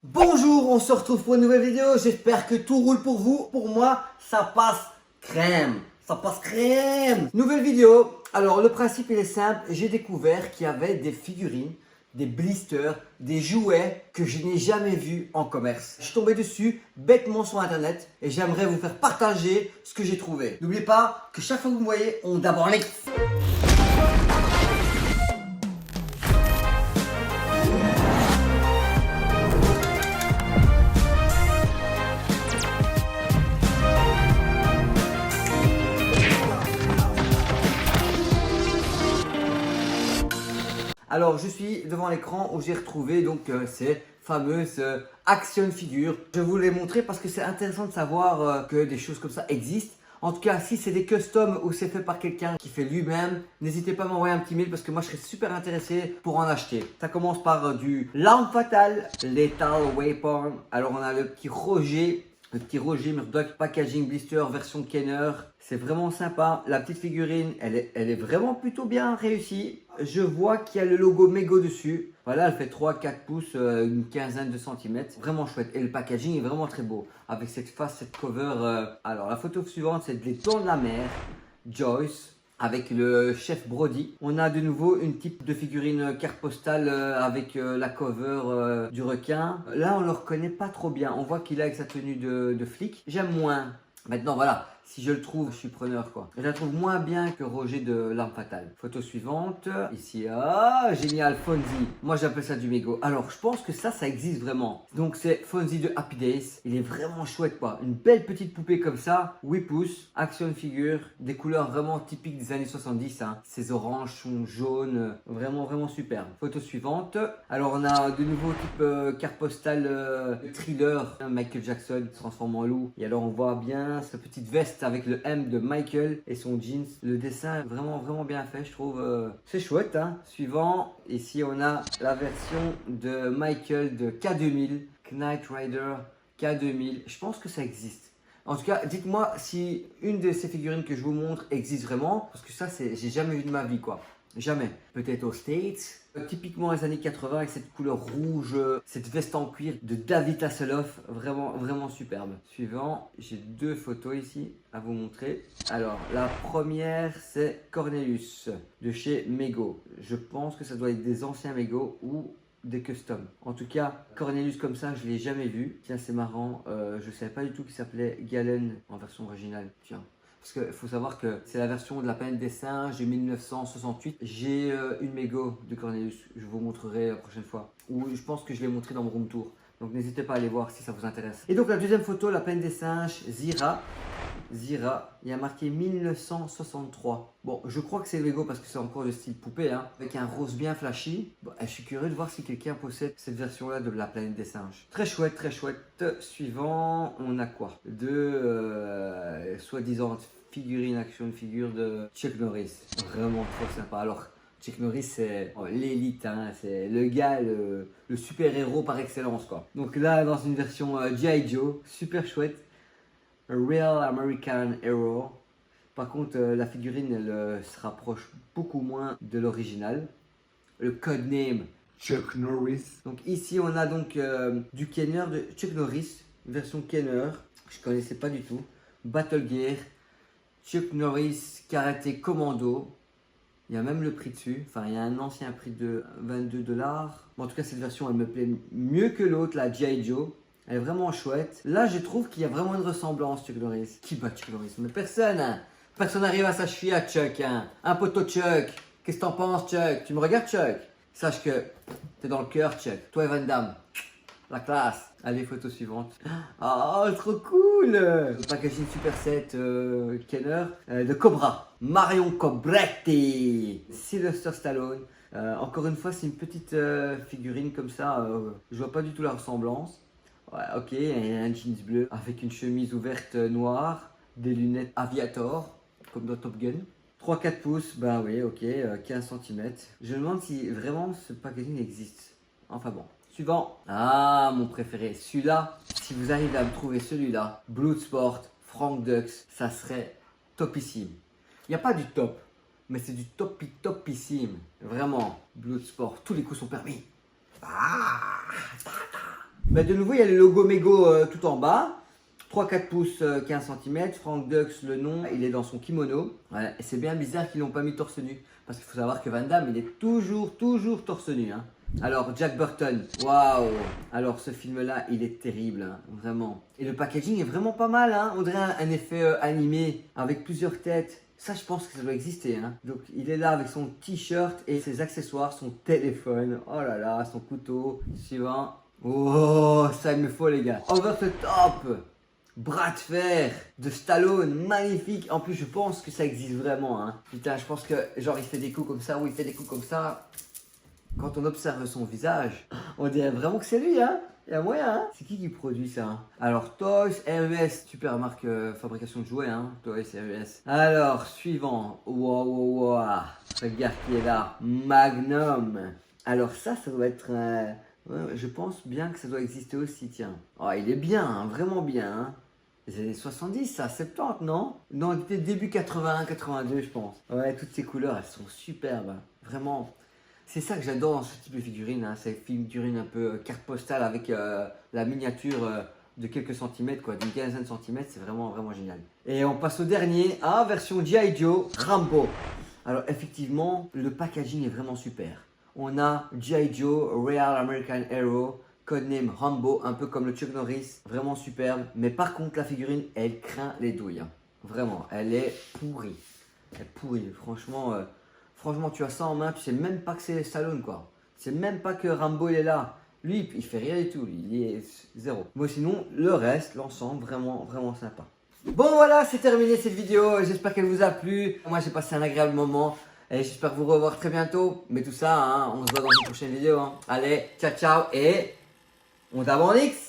Bonjour, on se retrouve pour une nouvelle vidéo. J'espère que tout roule pour vous. Pour moi, ça passe crème. Ça passe crème. Nouvelle vidéo. Alors, le principe, il est simple. J'ai découvert qu'il y avait des figurines, des blisters, des jouets que je n'ai jamais vus en commerce. Je suis tombé dessus bêtement sur internet et j'aimerais vous faire partager ce que j'ai trouvé. N'oubliez pas que chaque fois que vous me voyez, on d'abord les... Alors, je suis devant l'écran où j'ai retrouvé donc ces fameuses action figures. Je vous les montrer parce que c'est intéressant de savoir que des choses comme ça existent. En tout cas, si c'est des customs ou c'est fait par quelqu'un qui fait lui-même, n'hésitez pas à m'envoyer un petit mail parce que moi je serais super intéressé pour en acheter. Ça commence par du L'arme fatale, Lethal Weapon. Alors on a le petit Roger Murdoch Packaging Blister version Kenner. C'est vraiment sympa. La petite figurine, elle est vraiment plutôt bien réussie. Je vois qu'il y a le logo Mego dessus. Voilà, elle fait 3-4 pouces, une quinzaine de centimètres. Vraiment chouette. Et le packaging est vraiment très beau. Avec cette face, cette cover. Alors, la photo suivante, c'est des Dents de la mer. Joyce. Avec le chef Brody. On a de nouveau une type de figurine carte postale avec la cover du requin. Là, on le reconnaît pas trop bien. On voit qu'il a avec sa tenue de flic. J'aime moins. Maintenant, voilà. Si je le trouve, je suis preneur quoi. Je la trouve moins bien que Roger de L'arme fatale. Photo suivante. Ici, ah, génial, Fonzie. Moi, j'appelle ça du mégot. Alors, je pense que ça existe vraiment. Donc, c'est Fonzie de Happy Days. Il est vraiment chouette quoi. Une belle petite poupée comme ça. 8 pouces. Action figure. Des couleurs vraiment typiques des années 70. Hein. Ces oranges sont jaunes. Vraiment superbe. Photo suivante. Alors, on a de nouveau type carte postale thriller. Michael Jackson se transforme en loup. Et alors, on voit bien sa petite veste avec le M de Michael et son jeans. Le dessin est vraiment bien fait, je trouve. C'est chouette, hein. Suivant, ici on a la version de Michael de K2000, Knight Rider K2000. Je pense que ça existe. En tout cas, dites-moi si une de ces figurines que je vous montre existe vraiment, parce que ça, j'ai jamais vu de ma vie, quoi. Jamais. Peut-être aux States. Typiquement les années 80 avec cette couleur rouge, cette veste en cuir de David Hasselhoff. Vraiment superbe. Suivant, j'ai deux photos ici à vous montrer. Alors, la première, c'est Cornelius de chez Mego. Je pense que ça doit être des anciens Mego ou des customs. En tout cas, Cornelius comme ça, je ne l'ai jamais vu. Tiens, c'est marrant. Je ne savais pas du tout qu'il s'appelait Galen en version originale. Tiens. Parce qu'il faut savoir que c'est la version de la planète des singes de 1968. J'ai une Mego de Cornelius, je vous montrerai la prochaine fois. Ou je pense que je l'ai montré dans mon room tour. Donc n'hésitez pas à aller voir si ça vous intéresse. Et donc la deuxième photo, la planète des singes, Zira. Zira, il y a marqué 1963. Bon, je crois que c'est Lego parce que c'est encore le style poupée, hein, avec un rose bien flashy. Bon, je suis curieux de voir si quelqu'un possède cette version-là de la planète des singes. Très chouette, très chouette. Suivant, on a quoi? Soi-disant figurine, action figure de Chuck Norris. Vraiment trop sympa. Alors, Chuck Norris, c'est l'élite, hein, c'est le gars, le super-héros par excellence, quoi. Donc là, dans une version G.I. Joe, super chouette. A Real American Hero. Par contre, la figurine, elle se rapproche beaucoup moins de l'original. Le codename Chuck Norris. Donc ici, on a donc du Kenner de Chuck Norris, version Kenner. Je connaissais pas du tout. Battle Gear, Chuck Norris Karaté Commando. Il y a même le prix dessus. Enfin, il y a un ancien prix de 22 $. Bon, en tout cas, cette version, elle me plaît mieux que l'autre, la G.I. Joe. Elle est vraiment chouette. Là, je trouve qu'il y a vraiment une ressemblance, Chuck Norris. Qui bat Chuck Norris? Mais personne, hein. Personne n'arrive à sa cheville à Chuck, hein. Un poteau Chuck. Qu'est-ce que t'en penses, Chuck? Tu me regardes, Chuck? Sache que t'es dans le cœur, Chuck. Toi et Van Damme. La classe. Allez, photo suivante. Oh, trop cool. Le packaging Super 7 Kenner de Cobra. Marion Cobretti. Sylvester Stallone. Encore une fois, c'est une petite figurine comme ça. Je vois pas du tout la ressemblance. Ouais, ok, il y a un jeans bleu avec une chemise ouverte noire, des lunettes Aviator, comme dans Top Gun. 3-4 pouces, bah oui, ok, 15 cm. Je me demande si vraiment ce packaging existe. Enfin bon. Suivant. Ah, mon préféré. Celui-là, si vous arrivez à me trouver celui-là, Bloodsport, Frank Dux, ça serait topissime. Il n'y a pas du top, mais c'est du topissime. Vraiment, Bloodsport, tous les coups sont permis. Ah, Mais de nouveau, il y a le logo Mego tout en bas. 3-4 pouces, 15 cm. Frank Dux, le nom, il est dans son kimono. Voilà. Et c'est bien bizarre qu'ils l'ont pas mis torse nu. Parce qu'il faut savoir que Van Damme, il est toujours torse nu. Hein. Alors, Jack Burton, waouh! Alors, ce film-là, il est terrible, hein, vraiment. Et le packaging est vraiment pas mal, hein. On dirait un effet animé avec plusieurs têtes. Ça, je pense que ça doit exister. Hein. Donc, il est là avec son t-shirt et ses accessoires, son téléphone. Oh là là, son couteau. Suivant. Oh, ça il me faut, les gars. Over the top! Bras de fer de Stallone, magnifique. En plus, je pense que ça existe vraiment. Hein. Putain, je pense que genre il fait des coups comme ça ou il fait des coups comme ça. Quand on observe son visage, on dirait vraiment que c'est lui. Hein. Il y a moyen. Hein. C'est qui produit ça? Hein. Alors, Toys R Us, super marque fabrication de jouets. Hein. Toys R Us. Alors, suivant. Wow, wow, wow. Regarde qui est là. Magnum. Alors ça doit être... ouais, je pense bien que ça doit exister aussi, tiens. Oh, il est bien, hein, vraiment bien. Hein. Les années 70, ça, 70, non? Non, début 81, 82, je pense. Ouais, toutes ces couleurs, elles sont superbes. Hein. Vraiment, c'est ça que j'adore dans ce type de figurine. Hein. Ces figurines un peu carte postale avec la miniature de quelques centimètres, quoi, d'une quinzaine de centimètres. C'est vraiment, vraiment génial. Et on passe au dernier, version G.I. Joe, Rambo. Alors, effectivement, le packaging est vraiment super. On a G.I. Joe, Real American Hero, codename Rambo, un peu comme le Chuck Norris, vraiment superbe. Mais par contre, la figurine, elle craint les douilles. Hein. Vraiment, elle est pourrie. Elle est pourrie, franchement, franchement, tu as ça en main, tu sais même pas que c'est Stallone, quoi. Tu sais même pas que Rambo, il est là. Lui, il fait rien du tout, il est zéro. Moi, sinon, le reste, l'ensemble, vraiment, vraiment sympa. Bon, voilà, c'est terminé cette vidéo. J'espère qu'elle vous a plu. Moi, j'ai passé un agréable moment. Et j'espère vous revoir très bientôt. Mais tout ça, hein, on se voit dans une prochaine vidéo. Hein. Allez, ciao, ciao et on t'abonne X.